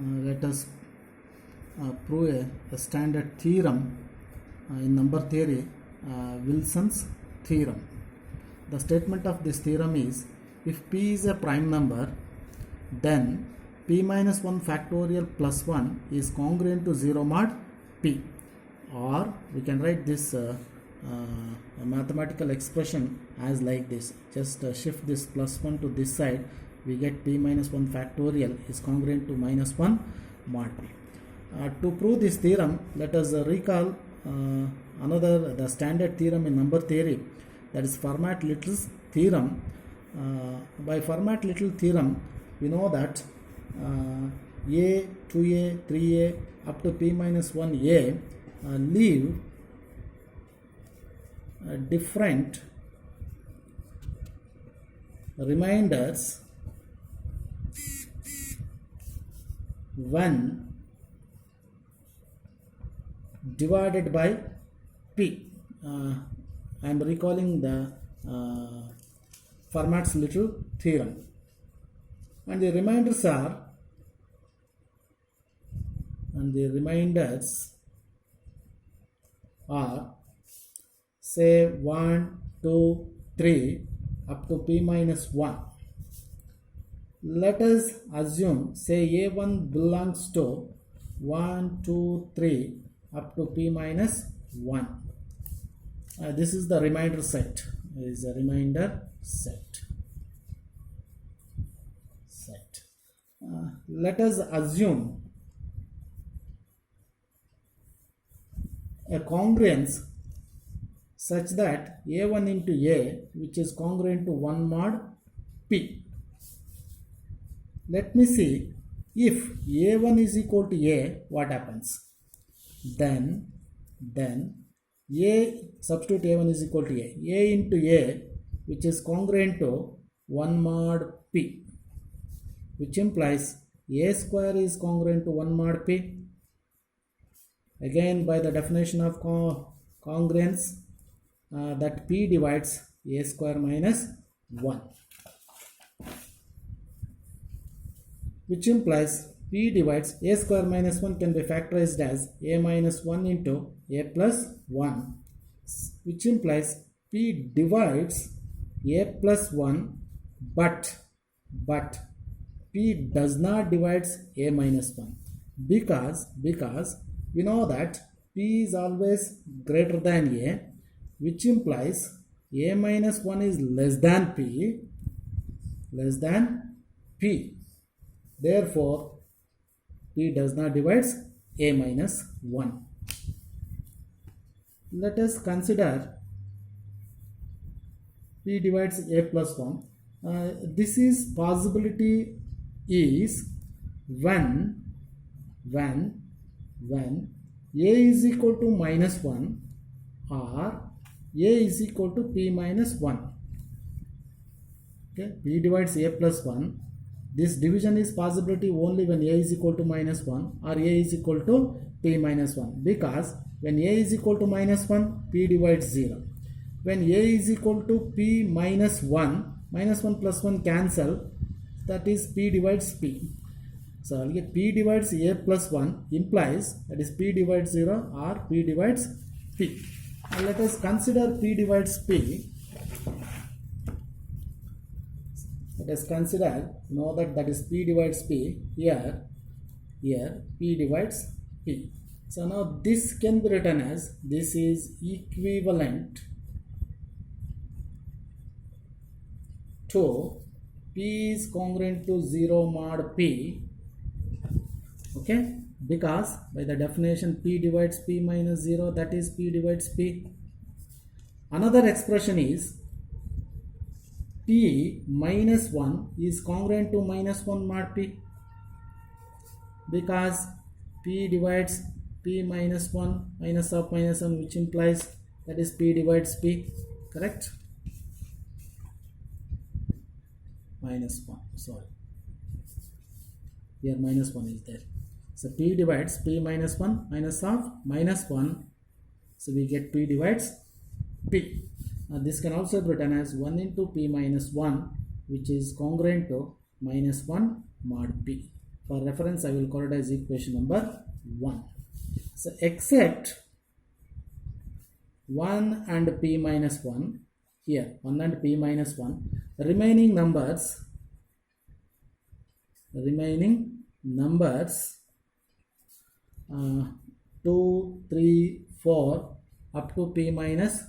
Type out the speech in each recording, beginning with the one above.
let us prove a standard theorem in number theory, Wilson's theorem. The statement of this theorem is, if p is a prime number, then p minus 1 factorial plus 1 is congruent to 0 mod p. Or we can write this mathematical expression as like this. Just shift this plus 1 to this side, we get p minus 1 factorial is congruent to minus 1 mod p. To prove this theorem, let us recall the standard theorem in number theory, that is Fermat-Little's theorem. By Fermat-Little theorem, we know that a, 2a, 3a up to p minus 1a leave different remainders when divided by p. I am recalling the Fermat's Little theorem, and the reminders are, say 1, 2, 3 up to p minus 1. Let us assume, say a1 belongs to 1, 2, 3 up to p minus 1. This is the remainder set. Let us assume a congruence such that a1 into a, which is congruent to 1 mod p. Let me see, if a1 is equal to a, what happens? Then a, substitute a1 is equal to a into a, which is congruent to 1 mod p, which implies a square is congruent to 1 mod p. Again, by the definition of congruence, that p divides a square minus 1, which implies p divides a square minus 1 can be factorized as a minus 1 into a plus 1, which implies p divides a plus 1, but p does not divide a minus 1, because we know that p is always greater than a, which implies a minus 1 is less than p. Therefore, p does not divide a minus 1. Let us consider p divides a plus 1. This is possibility is when a is equal to minus 1 or a is equal to p minus 1. Okay, p divides a plus 1. This division is possibility only when a is equal to minus 1 or a is equal to p minus 1, because when a is equal to minus 1, p divides 0. When a is equal to p minus 1, minus 1 plus 1 cancel, that is p divides p. So p divides a plus 1 implies that is p divides 0 or p divides p. Now let us consider p divides p. Let us consider, know that is p divides p. Here p divides p. So now this can be written as, this is equivalent to p is congruent to 0 mod p. Okay, because by the definition p divides p minus 0, that is p divides p. Another expression is p minus 1 is congruent to minus 1 mod p, because p divides p minus 1 minus of minus 1, which implies that is p divides p. Correct? Minus 1, sorry, here minus 1 is there. So p divides p minus 1 minus of minus 1, so we get p divides p. This can also be written as 1 into p minus 1, which is congruent to minus 1 mod p. For reference, I will call it as equation number 1. So except 1 and p minus 1, here 1 and p minus 1, remaining numbers 2, 3, 4 up to p minus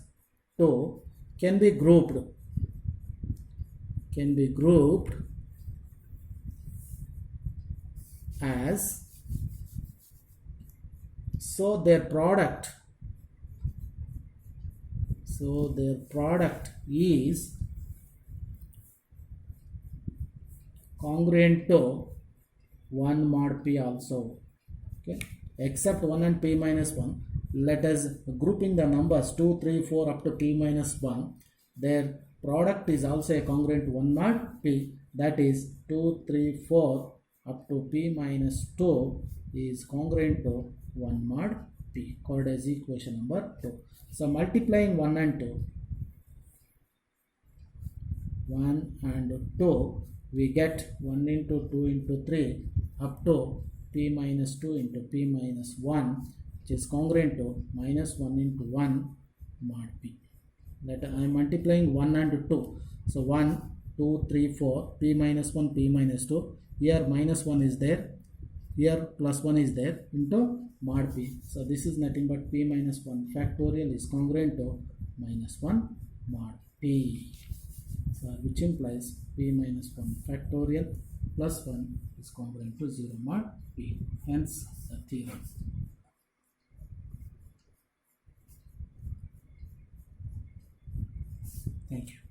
2 can be grouped as, so their product is congruent to 1 mod p also. Okay, except 1 and p minus 1, let us grouping the numbers 2, 3, 4 up to p minus 1, their product is also a congruent 1 mod p, that is 2, 3, 4 up to p minus 2 is congruent to 1 mod p, called as equation number 2. So multiplying 1 and 2, we get 1 into 2 into 3 up to p minus 2 into p minus 1, which is congruent to minus 1 into 1 mod p. That I am multiplying 1 and 2. So 1, 2, 3, 4, p minus 1, p minus 2. Here minus 1 is there. Here plus 1 is there into mod p. So this is nothing but p minus 1 factorial is congruent to minus 1 mod p. So which implies p minus 1 factorial plus 1 is congruent to 0 mod p. Hence the theorem. Thank you.